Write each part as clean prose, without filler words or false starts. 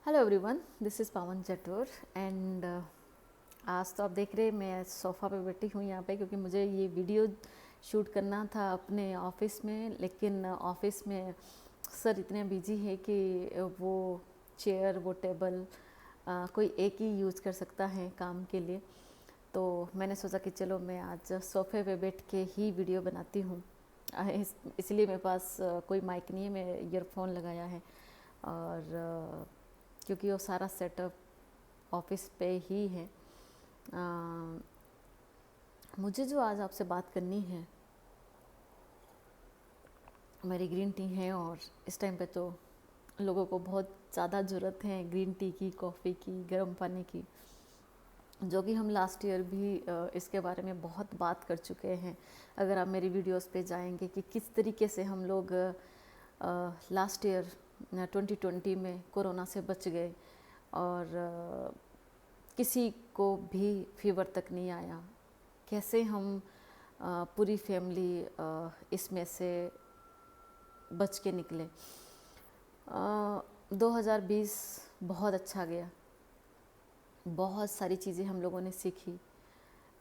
Hello everyone, this is Pawan Chator and आज तो आप देख रहे हैं मैं सोफ़ा पे बैठी हूँ यहाँ पे क्योंकि मुझे ये वीडियो शूट करना था अपने ऑफिस में। लेकिन ऑफिस में सर इतने बिजी है कि वो चेयर वो टेबल कोई एक ही यूज़ कर सकता है काम के लिए। तो मैंने सोचा कि चलो मैं आज सोफ़े पे बैठ के ही वीडियो बनाती हूँ। इसलिए मेरे पास कोई माइक नहीं है, मैं ईयरफोन लगाया है। और क्योंकि वो सारा सेटअप ऑफिस पे ही है। मुझे जो आज आपसे बात करनी है मेरी ग्रीन टी है। और इस टाइम पे तो लोगों को बहुत ज़्यादा ज़रूरत है ग्रीन टी की, कॉफ़ी की, गर्म पानी की, जो कि हम लास्ट ईयर भी इसके बारे में बहुत बात कर चुके हैं। अगर आप मेरी वीडियोस पे जाएंगे कि किस तरीके से हम लोग लास्ट ईयर 2020 में कोरोना से बच गए और किसी को भी फीवर तक नहीं आया, कैसे हम पूरी फैमिली इसमें से बच के निकले। 2020 बहुत अच्छा गया, बहुत सारी चीज़ें हम लोगों ने सीखी।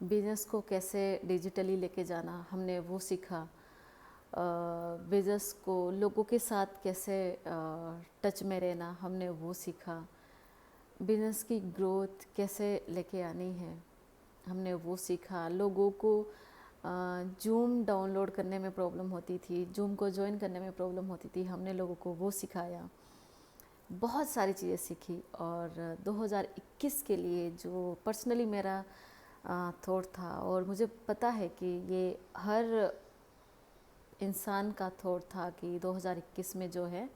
बिज़नेस को कैसे डिजिटली लेके जाना हमने वो सीखा। बिज़नेस को लोगों के साथ कैसे टच में रहना हमने वो सीखा। बिज़नेस की ग्रोथ कैसे लेके आनी है हमने वो सीखा। लोगों को जूम डाउनलोड करने में प्रॉब्लम होती थी, जूम को ज्वाइन करने में प्रॉब्लम होती थी, हमने लोगों को वो सिखाया। बहुत सारी चीज़ें सीखी। और 2021 के लिए जो पर्सनली मेरा थॉट था, और मुझे पता है कि ये हर इंसान का थॉट था कि 2021 में जो है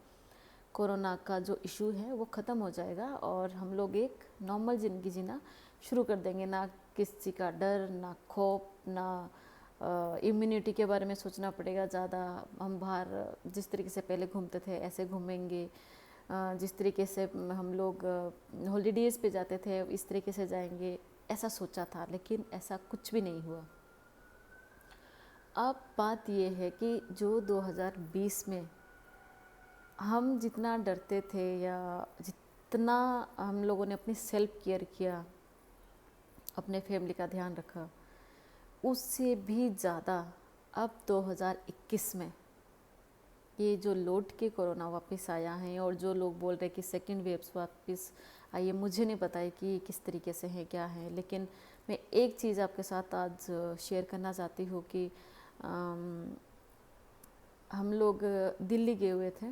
कोरोना का जो इशू है वो ख़त्म हो जाएगा और हम लोग एक नॉर्मल ज़िंदगी जीना शुरू कर देंगे। ना किसी का डर, ना खौफ, ना इम्यूनिटी के बारे में सोचना पड़ेगा ज़्यादा। हम बाहर जिस तरीके से पहले घूमते थे ऐसे घूमेंगे, जिस तरीके से हम लोग हॉलीडेज़ पे जाते थे इस तरीके से जाएंगे, ऐसा सोचा था। लेकिन ऐसा कुछ भी नहीं हुआ। अब बात ये है कि जो 2020 में हम जितना डरते थे या जितना हम लोगों ने अपनी सेल्फ केयर किया, अपने फैमिली का ध्यान रखा, उससे भी ज़्यादा अब 2021 में ये जो लौट के कोरोना वापस आया है और जो लोग बोल रहे हैं कि सेकंड वेव्स वापस आइए, मुझे नहीं पता है कि किस तरीके से है क्या है। लेकिन मैं एक चीज़ आपके साथ आज शेयर करना चाहती हूँ कि हम लोग दिल्ली गए हुए थे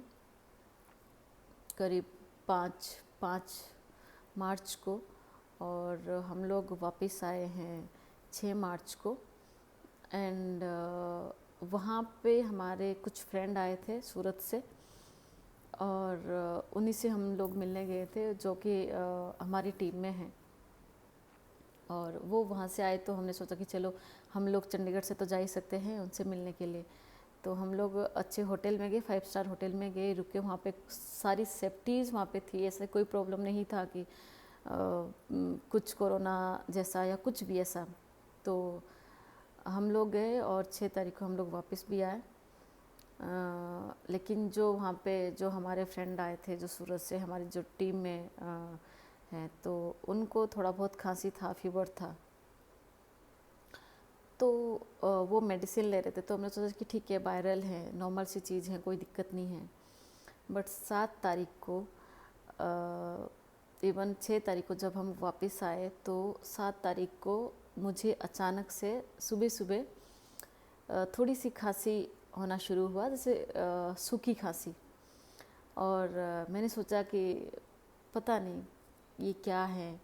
करीब पाँच पाँच मार्च को, और हम लोग वापस आए हैं 6 मार्च को। एंड वहाँ पे हमारे कुछ फ्रेंड आए थे सूरत से, और उन्हीं से हम लोग मिलने गए थे जो कि हमारी टीम में हैं। और वो वहाँ से आए तो हमने सोचा कि चलो हम लोग चंडीगढ़ से तो जा ही सकते हैं उनसे मिलने के लिए। तो हम लोग अच्छे होटल में गए, 5 स्टार होटल में गए, रुके। वहाँ पे सारी सेफ्टीज़ वहाँ पे थी, ऐसा कोई प्रॉब्लम नहीं था कि कुछ कोरोना जैसा या कुछ भी ऐसा। तो हम लोग गए और 6 तारीख को हम लोग वापस भी आए। लेकिन जो वहाँ पे जो हमारे फ्रेंड आए थे जो सूरत से हमारी जो टीम में हैं, तो उनको थोड़ा बहुत खांसी था, फीवर था। तो वो मेडिसिन ले रहे थे, तो हमने सोचा कि ठीक है, वायरल है, नॉर्मल सी चीज़ है, कोई दिक्कत नहीं है। बट 7 तारीख को इवन 6 तारीख को जब हम वापस आए तो 7 तारीख को मुझे अचानक से सुबह सुबह थोड़ी सी खांसी होना शुरू हुआ, जैसे सूखी खांसी। और मैंने सोचा कि पता नहीं ये क्या है,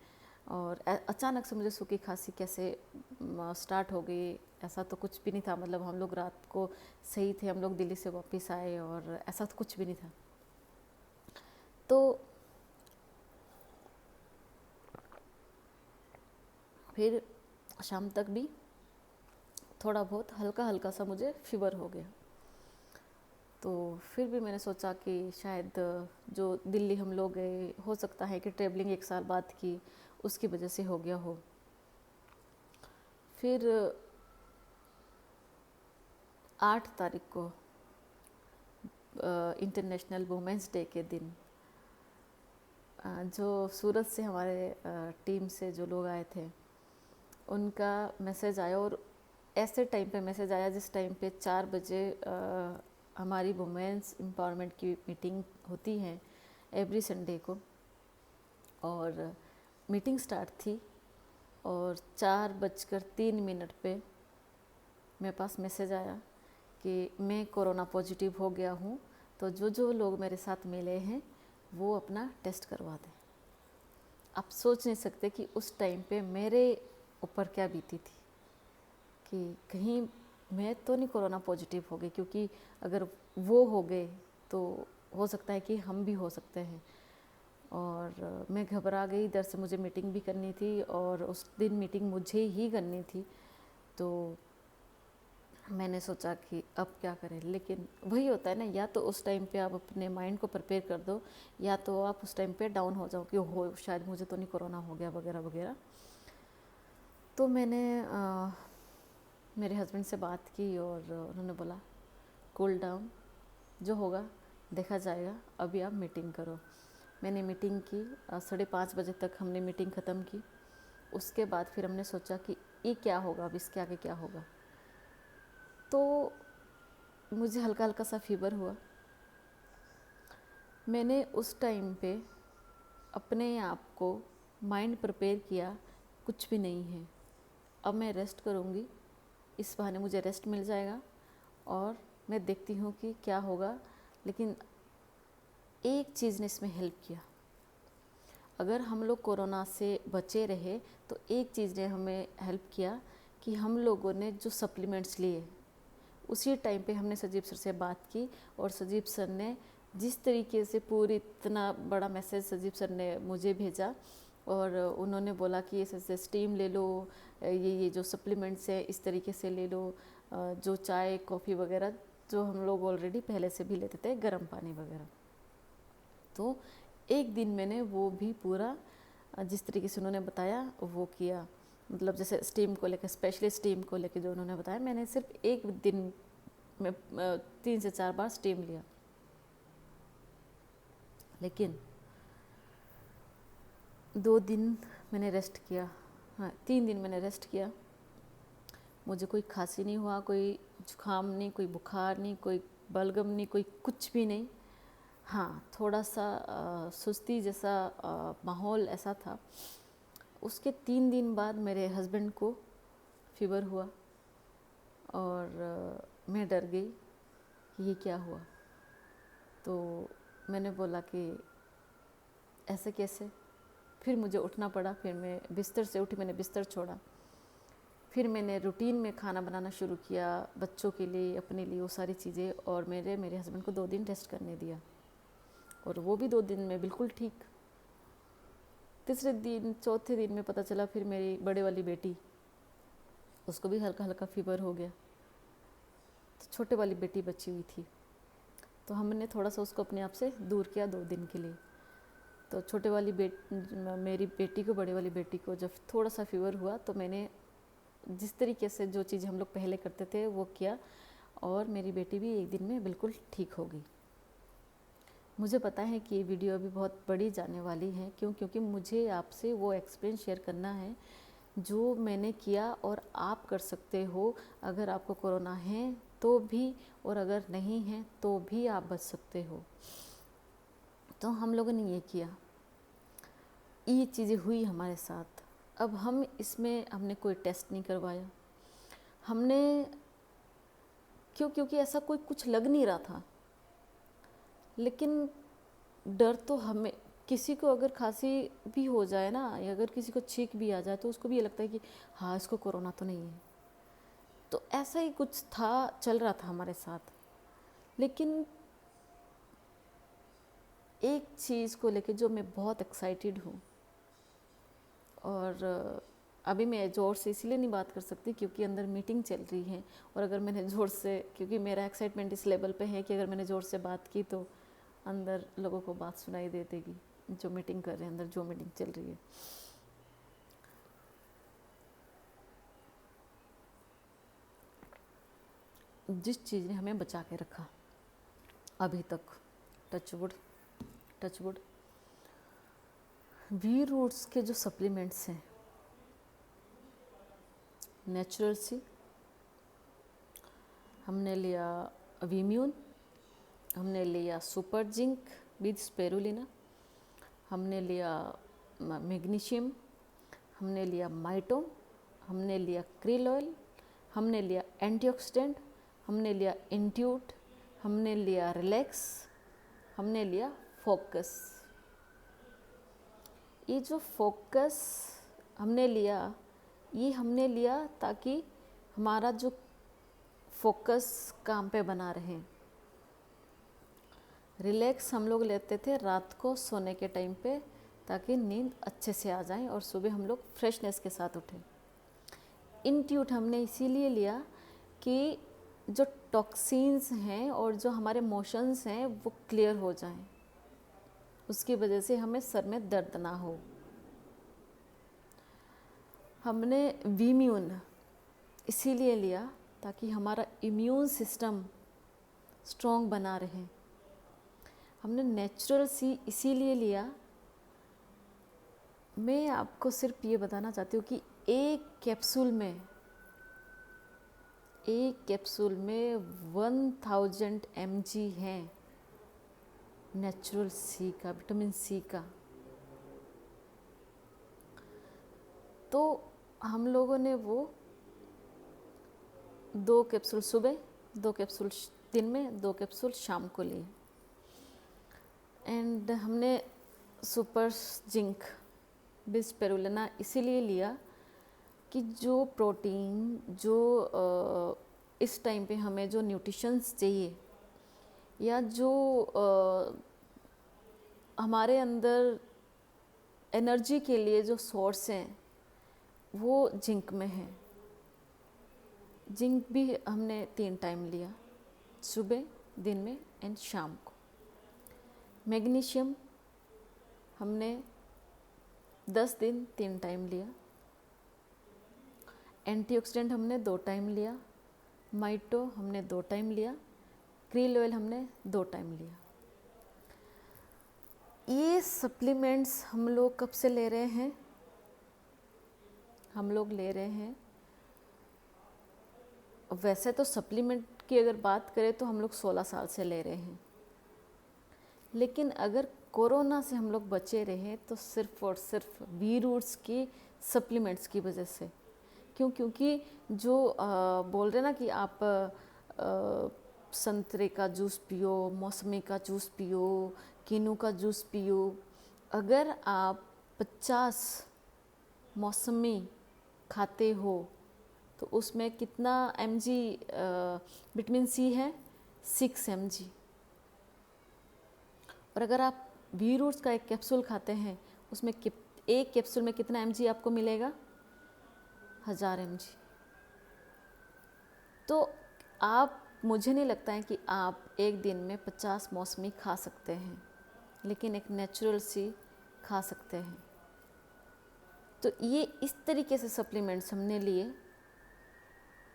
और अचानक से मुझे सूखी खांसी कैसे स्टार्ट हो गई। ऐसा तो कुछ भी नहीं था, मतलब हम लोग रात को सही थे, हम लोग दिल्ली से वापस आए और ऐसा तो कुछ भी नहीं था। तो फिर शाम तक भी थोड़ा बहुत हल्का हल्का सा मुझे फीवर हो गया। तो फिर भी मैंने सोचा कि शायद जो दिल्ली हम लोग गए, हो सकता है कि ट्रैवलिंग 1 साल बाद की उसकी वजह से हो गया हो। फिर 8 तारीख को इंटरनेशनल वुमेंस डे के दिन जो सूरत से हमारे टीम से जो लोग आए थे उनका मैसेज आया, और ऐसे टाइम पे मैसेज आया जिस टाइम पे 4 बजे हमारी वुमेंस एम्पावरमेंट की मीटिंग होती है एवरी संडे को, और मीटिंग स्टार्ट थी और 4:03 पे मेरे पास मैसेज आया कि मैं कोरोना पॉजिटिव हो गया हूँ, तो जो जो लोग मेरे साथ मिले हैं वो अपना टेस्ट करवा दें। आप सोच नहीं सकते कि उस टाइम पे मेरे ऊपर क्या बीती थी कि कहीं मैं तो नहीं कोरोना पॉजिटिव हो गई, क्योंकि अगर वो हो गए तो हो सकता है कि हम भी हो सकते हैं। और मैं घबरा गई, इधर से मुझे मीटिंग भी करनी थी और उस दिन मीटिंग मुझे ही करनी थी, तो मैंने सोचा कि अब क्या करें। लेकिन वही होता है ना, या तो उस टाइम पे आप अपने माइंड को प्रिपेयर कर दो, या तो आप उस टाइम पे डाउन हो जाओ कि हो शायद मुझे तो नहीं कोरोना हो गया वगैरह वगैरह। तो मैंने मेरे हस्बैंड से बात की और उन्होंने बोला कूल डाउन, जो होगा देखा जाएगा, अभी आप मीटिंग करो। मैंने मीटिंग की, 5:30 बजे तक हमने मीटिंग ख़त्म की। उसके बाद फिर हमने सोचा कि ये क्या होगा, अब इसके आगे क्या होगा। तो मुझे हल्का हल्का सा फीवर हुआ। मैंने उस टाइम पे अपने आप को माइंड प्रिपेयर किया, कुछ भी नहीं है, अब मैं रेस्ट करूँगी, इस बहाने मुझे रेस्ट मिल जाएगा और मैं देखती हूँ कि क्या होगा। लेकिन एक चीज़ ने इसमें हेल्प किया, अगर हम लोग कोरोना से बचे रहे तो एक चीज़ ने हमें हेल्प किया कि हम लोगों ने जो सप्लीमेंट्स लिए, उसी टाइम पे हमने सजीव सर से बात की और सजीव सर ने जिस तरीके से पूरी इतना बड़ा मैसेज सजीव सर ने मुझे भेजा, और उन्होंने बोला कि ये स्टीम ले लो, ये जो सप्लीमेंट्स है इस तरीके से ले लो, जो चाय कॉफ़ी वगैरह जो हम लोग ऑलरेडी पहले से भी लेते थे, गर्म पानी वगैरह। तो एक दिन मैंने वो भी पूरा जिस तरीके से उन्होंने बताया वो किया, मतलब जैसे स्टीम को लेकर, स्पेशली स्टीम को लेकर जो उन्होंने बताया, मैंने सिर्फ एक दिन में 3 से 4 बार स्टीम लिया। लेकिन 2 दिन मैंने रेस्ट किया, हाँ 3 दिन मैंने रेस्ट किया, मुझे कोई खांसी नहीं हुआ, कोई जुकाम नहीं, कोई बुखार नहीं, कोई बलगम नहीं, कोई कुछ भी नहीं। हाँ थोड़ा सा सुस्ती जैसा माहौल ऐसा था। उसके 3 दिन बाद मेरे हस्बैंड को फीवर हुआ और मैं डर गई कि ये क्या हुआ। तो मैंने बोला कि ऐसे कैसे, फिर मुझे उठना पड़ा, फिर मैं बिस्तर से उठी, मैंने बिस्तर छोड़ा, फिर मैंने रूटीन में खाना बनाना शुरू किया बच्चों के लिए, अपने लिए, वो सारी चीज़ें, और मेरे हस्बैंड को 2 दिन रेस्ट करने दिया और वो भी 2 दिन में बिल्कुल ठीक। तीसरे दिन चौथे दिन में पता चला फिर मेरी बड़े वाली बेटी, उसको भी हल्का हल्का फीवर हो गया, तो छोटे वाली बेटी बची हुई थी, तो हमने थोड़ा सा उसको अपने आप से दूर किया 2 दिन के लिए। तो छोटे वाली मेरी बेटी को, बड़े वाली बेटी को जब थोड़ा सा फीवर हुआ तो मैंने जिस तरीके से जो चीज़ हम लोग पहले करते थे वो किया, और मेरी बेटी भी 1 दिन में बिल्कुल ठीक हो गई। मुझे पता है कि ये वीडियो अभी बहुत बड़ी जाने वाली है, क्योंकि मुझे आपसे वो एक्सपीरियंस शेयर करना है जो मैंने किया, और आप कर सकते हो। अगर आपको कोरोना है तो भी, और अगर नहीं है तो भी आप बच सकते हो। तो हम लोगों ने ये किया, ये चीज़ें हुई हमारे साथ। अब हम इसमें हमने कोई टेस्ट नहीं करवाया, हमने क्योंकि ऐसा कोई कुछ लग नहीं रहा था। लेकिन डर तो हमें, किसी को अगर खांसी भी हो जाए ना, या अगर किसी को छींक भी आ जाए तो उसको भी ये लगता है कि हाँ इसको कोरोना तो नहीं है। तो ऐसा ही कुछ था, चल रहा था हमारे साथ। लेकिन एक चीज़ को लेके जो मैं बहुत एक्साइटेड हूँ, और अभी मैं ज़ोर से इसलिए नहीं बात कर सकती क्योंकि अंदर मीटिंग चल रही है, और अगर मैंने ज़ोर से, क्योंकि मेरा एक्साइटमेंट इस लेवल पे है कि अगर मैंने ज़ोर से बात की तो अंदर लोगों को बात सुनाई दे देगी, जो मीटिंग कर रहे हैं अंदर, जो मीटिंग चल रही है। जिस चीज़ ने हमें बचा के रखा अभी तक, टच वुड, वी रूट्स के जो सप्लीमेंट्स हैं, नेचुरल सी हमने लिया, वीम्यून हमने लिया, सुपर जिंक विद स्पेरुलिना हमने लिया, मैग्नीशियम हमने लिया, माइटोम हमने लिया, क्रिल ऑयल हमने लिया, एंटीऑक्सीडेंट हमने लिया, इंट्यूट हमने लिया, रिलैक्स हमने लिया, फोकस। ये जो फोकस हमने लिया, ये हमने लिया ताकि हमारा जो फोकस काम पे बना रहे। रिलैक्स हम लोग लेते थे रात को सोने के टाइम पे ताकि नींद अच्छे से आ जाए और सुबह हम लोग फ्रेशनेस के साथ उठें। इंट्यूट हमने इसीलिए लिया कि जो टॉक्सिन्स हैं और जो हमारे मोशंस हैं वो क्लियर हो जाएं, उसकी वजह से हमें सर में दर्द ना हो। हमने वीम्यून इसीलिए लिया ताकि हमारा इम्यून सिस्टम स्ट्रॉन्ग बना रहे। हमने नेचुरल सी इसीलिए लिया, मैं आपको सिर्फ ये बताना चाहती हूँ कि एक कैप्सूल में 1000 mg है नेचुरल सी का, विटामिन सी का। तो हम लोगों ने वो 2 कैप्सूल सुबह, 2 कैप्सूल दिन में, 2 कैप्सूल शाम को लिए। एंड हमने सुपर जिंक विद स्पेरुलिना इसीलिए लिया कि जो प्रोटीन, जो इस टाइम पे हमें जो न्यूट्रिशंस चाहिए या जो हमारे अंदर एनर्जी के लिए जो सोर्स हैं वो जिंक में है। जिंक भी हमने 3 टाइम लिया, सुबह, दिन में एंड शाम को। मैग्नीशियम हमने 10 दिन 3 टाइम लिया। एंटीऑक्सीडेंट हमने 2 टाइम लिया। माइटो हमने 2 टाइम लिया। क्रिल ऑयल हमने 2 टाइम लिया। ये सप्लीमेंट्स हम लोग कब से ले रहे हैं? हम लोग ले रहे हैं, वैसे तो सप्लीमेंट की अगर बात करें तो हम लोग 16 साल से ले रहे हैं, लेकिन अगर कोरोना से हम लोग बचे रहे तो सिर्फ और सिर्फ वी रूट्स की सप्लीमेंट्स की वजह से। क्योंकि जो बोल रहे ना कि आप संतरे का जूस पियो, मौसमी का जूस पियो, किनू का जूस पियो। अगर आप 50 मौसमी खाते हो तो उसमें कितना mg विटामिन सी है? 6 mg। और अगर आप वी रूट्स का एक कैप्सूल खाते हैं उसमें एक कैप्सूल में कितना mg आपको मिलेगा? 1000 mg। तो आप, मुझे नहीं लगता है कि आप एक दिन में 50 मौसमी खा सकते हैं, लेकिन एक नेचुरल सी खा सकते हैं। तो ये इस तरीके से सप्लीमेंट्स हमने लिए,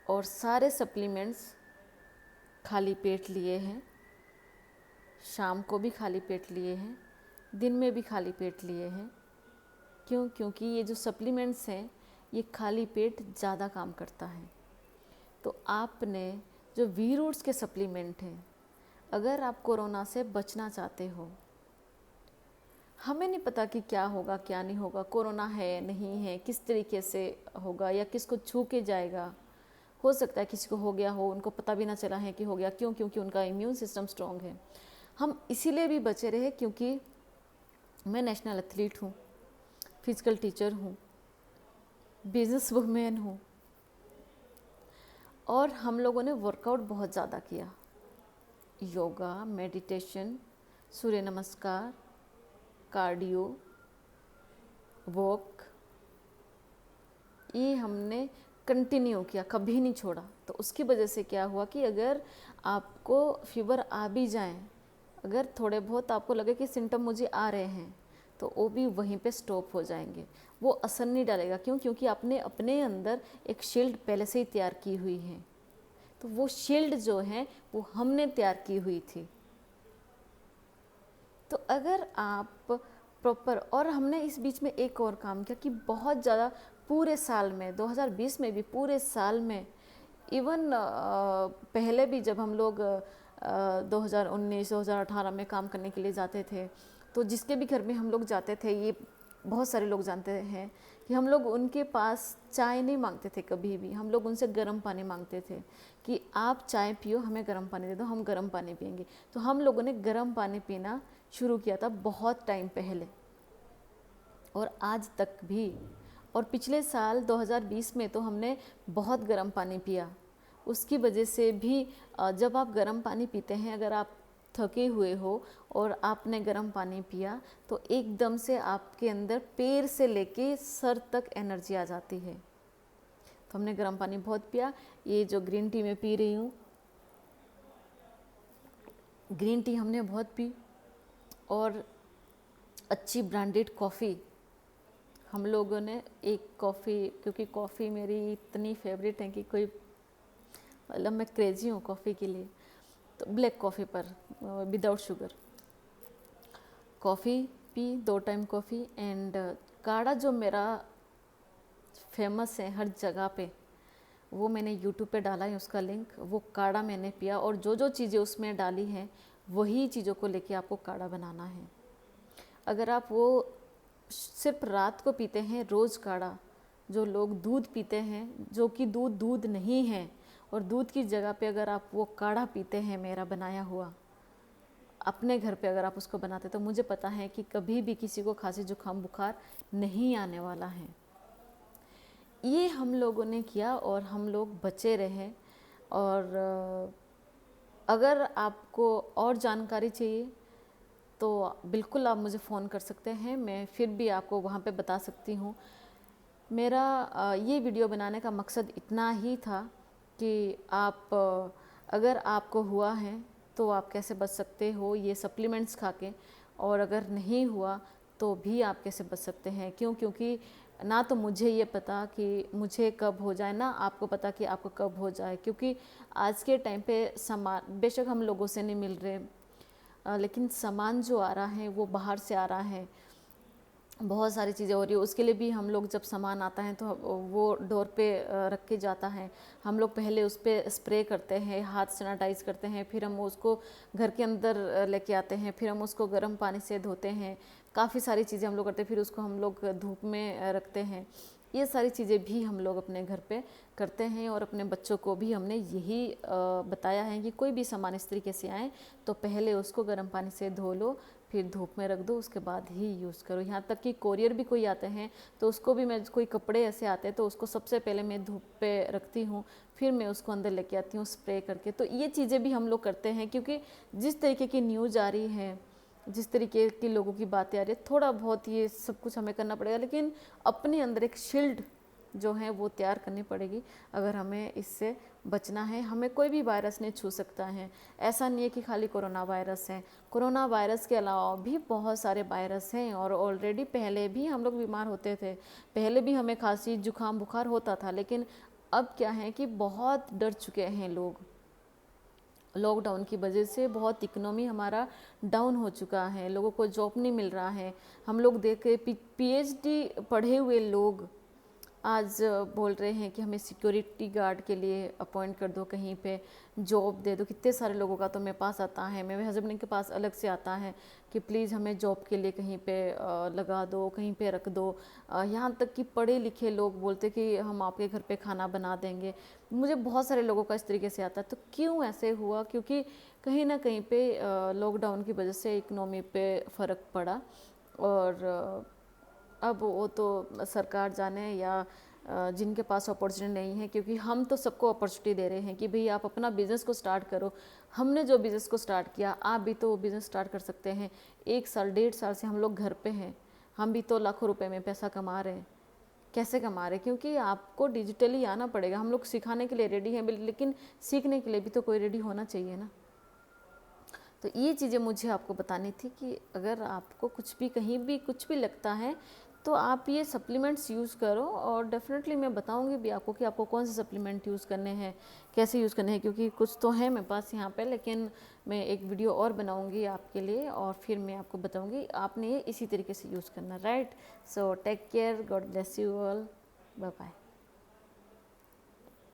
और सारे सप्लीमेंट्स खाली पेट लिए हैं। शाम को भी खाली पेट लिए हैं, दिन में भी खाली पेट लिए हैं। क्यों? क्योंकि ये जो सप्लीमेंट्स हैं ये खाली पेट ज़्यादा काम करता है। तो आपने जो वी रूट्स के सप्लीमेंट हैं, अगर आप कोरोना से बचना चाहते हो, हमें नहीं पता कि क्या होगा क्या नहीं होगा, कोरोना है नहीं है, किस तरीके से होगा या किसको छू के जाएगा। हो सकता है किसी को हो गया हो, उनको पता भी ना चला है कि हो गया। क्यों? क्योंकि उनका इम्यून सिस्टम स्ट्रॉन्ग है। हम इसीलिए भी बचे रहे क्योंकि मैं नेशनल एथलीट हूँ, फिजिकल टीचर हूँ, बिजनेस वुमेन हूँ, और हम लोगों ने वर्कआउट बहुत ज़्यादा किया। योगा, मेडिटेशन, सूर्य नमस्कार, कार्डियो, वॉक, ये हमने कंटिन्यू किया, कभी नहीं छोड़ा। तो उसकी वजह से क्या हुआ कि अगर आपको फीवर आ भी जाए, अगर थोड़े बहुत आपको लगे कि सिम्टम मुझे आ रहे हैं, तो वो भी वहीं पे स्टॉप हो जाएंगे, वो असर नहीं डालेगा। क्यों? क्योंकि आपने अपने अंदर एक शील्ड पहले से ही तैयार की हुई है। तो वो शील्ड जो है वो हमने तैयार की हुई थी। तो अगर आप प्रॉपर। और हमने इस बीच में एक और काम किया कि बहुत ज़्यादा पूरे साल में 2020 में भी पूरे साल में इवन पहले भी जब हम लोग 2019-2018 में काम करने के लिए जाते थे, तो जिसके भी घर में हम लोग जाते थे, ये बहुत सारे लोग जानते हैं कि हम लोग उनके पास चाय नहीं मांगते थे कभी भी, हम लोग उनसे गर्म पानी मांगते थे कि आप चाय पियो, हमें गर्म पानी दे दो, हम गर्म पानी पियेंगे। तो हम लोगों ने गर्म पानी पीना शुरू किया था बहुत टाइम पहले, और आज तक भी। और पिछले साल 2020 में तो हमने बहुत गर्म पानी पिया। उसकी वजह से भी जब आप गर्म पानी पीते हैं, अगर आप थके हुए हो और आपने गर्म पानी पिया, तो एकदम से आपके अंदर पैर से लेके सर तक एनर्जी आ जाती है। तो हमने गर्म पानी बहुत पिया। ये जो ग्रीन टी मैं पी रही हूँ, ग्रीन टी हमने बहुत पी। और अच्छी ब्रांडेड कॉफ़ी हम लोगों ने, एक कॉफ़ी, क्योंकि कॉफ़ी मेरी इतनी फेवरेट है कि कोई, मतलब मैं क्रेजी हूँ कॉफ़ी के लिए, तो ब्लैक कॉफ़ी पर without sugar coffee P, 2 time coffee. And काढ़ा जो मेरा फेमस है हर जगह पे, वो मैंने यूट्यूब पे डाला है उसका लिंक, वो काढ़ा मैंने पिया। और जो जो चीज़ें उसमें डाली हैं वही चीज़ों को लेके आपको काढ़ा बनाना है। अगर आप वो सिर्फ रात को पीते हैं रोज़ काढ़ा, जो लोग दूध पीते हैं, जो कि दूध नहीं है, और दूध की जगह पे अगर आप वो काढ़ा पीते हैं मेरा बनाया हुआ, अपने घर पे अगर आप उसको बनाते, तो मुझे पता है कि कभी भी किसी को खांसी जुकाम बुखार नहीं आने वाला है। ये हम लोगों ने किया और हम लोग बचे रहे। और अगर आपको और जानकारी चाहिए तो बिल्कुल आप मुझे फ़ोन कर सकते हैं, मैं फिर भी आपको वहाँ पे बता सकती हूँ। मेरा ये वीडियो बनाने का मकसद इतना ही था कि आप, अगर आपको हुआ है तो आप कैसे बच सकते हो ये सप्लीमेंट्स खा के, और अगर नहीं हुआ तो भी आप कैसे बच सकते हैं। क्योंकि ना तो मुझे ये पता कि मुझे कब हो जाए, ना आपको पता कि आपको कब हो जाए। क्योंकि आज के टाइम पे सामान बेशक हम लोगों से नहीं मिल रहे, लेकिन सामान जो आ रहा है वो बाहर से आ रहा है, बहुत सारी चीज़ें हो रही है। उसके लिए भी हम लोग, जब सामान आता है तो वो डोर पे रख के जाता है, हम लोग पहले उस पर स्प्रे करते हैं, हाथ सैनिटाइज करते हैं, फिर हम उसको घर के अंदर लेके आते हैं, फिर हम उसको गर्म पानी से धोते हैं, काफ़ी सारी चीज़ें हम लोग करते हैं, फिर उसको हम लोग धूप में रखते हैं। ये सारी चीज़ें भी हम लोग अपने घर पे करते हैं। और अपने बच्चों को भी हमने यही बताया है कि कोई भी सामान इस तरीके से आए तो पहले उसको गर्म पानी से धो लो, फिर धूप में रख दो, उसके बाद ही यूज़ करो। यहाँ तक कि कोरियर भी कोई आते हैं तो उसको भी मैं, कोई कपड़े ऐसे आते हैं तो उसको सबसे पहले मैं धूप पे रखती हूँ, फिर मैं उसको अंदर लेके आती हूँ स्प्रे करके। तो ये चीज़ें भी हम लोग करते हैं, क्योंकि जिस तरीके की न्यूज़ आ रही है, जिस तरीके की लोगों की बातें आ रही है, थोड़ा बहुत ये सब कुछ हमें करना पड़ेगा, लेकिन अपने अंदर एक शील्ड जो है वो तैयार करनी पड़ेगी अगर हमें इससे बचना है। हमें कोई भी वायरस नहीं छू सकता है। ऐसा नहीं है कि खाली कोरोना वायरस है, कोरोना वायरस के अलावा भी बहुत सारे वायरस हैं। और ऑलरेडी पहले भी हम लोग बीमार होते थे, पहले भी हमें खांसी जुकाम बुखार होता था, लेकिन अब क्या है कि बहुत डर चुके हैं लोग। लॉकडाउन की वजह से बहुत इकोनॉमी हमारा डाउन हो चुका है, लोगों को जॉब नहीं मिल रहा है। हम लोग देख के पीएचडी पढ़े हुए लोग आज बोल रहे हैं कि हमें सिक्योरिटी गार्ड के लिए अपॉइंट कर दो, कहीं पे जॉब दे दो। कितने सारे लोगों का तो मेरे पास आता है, मेरे हस्बैंड के पास अलग से आता है कि प्लीज़ हमें जॉब के लिए कहीं पे लगा दो, कहीं पे रख दो। यहाँ तक कि पढ़े लिखे लोग बोलते कि हम आपके घर पे खाना बना देंगे। मुझे बहुत सारे लोगों का इस तरीके से आता है। तो क्यों ऐसे हुआ? क्योंकि कहीं ना कहीं पे लॉकडाउन की वजह से इकनॉमी पे फ़र्क पड़ा। और अब वो तो सरकार जाने, या जिनके पास अपॉर्चुनिटी नहीं है, क्योंकि हम तो सबको अपॉर्चुनिटी दे रहे हैं कि भाई आप अपना बिज़नेस को स्टार्ट करो। हमने जो बिज़नेस को स्टार्ट किया, आप भी तो वो बिज़नेस स्टार्ट कर सकते हैं। 1 साल 1.5 साल से हम लोग घर पे हैं, हम भी तो लाखों रुपए में पैसा कमा रहे हैं। कैसे कमा रहे हैं? क्योंकि आपको डिजिटली आना पड़ेगा। हम लोग सिखाने के लिए रेडी हैं, लेकिन सीखने के लिए भी तो कोई रेडी होना चाहिए ना। तो ये चीज़ें मुझे आपको बतानी थी कि अगर आपको कुछ भी, कहीं भी कुछ भी लगता है तो आप ये सप्लीमेंट्स यूज़ करो और डेफिनेटली मैं बताऊंगी भी आपको कि आपको कौन से सप्लीमेंट यूज़ करने हैं, कैसे यूज़ करने हैं, क्योंकि कुछ तो है मेरे पास यहाँ पे, लेकिन मैं एक वीडियो और बनाऊंगी आपके लिए और फिर मैं आपको बताऊंगी आपने ये इसी तरीके से यूज़ करना, right. So take care, God bless you all, bye bye.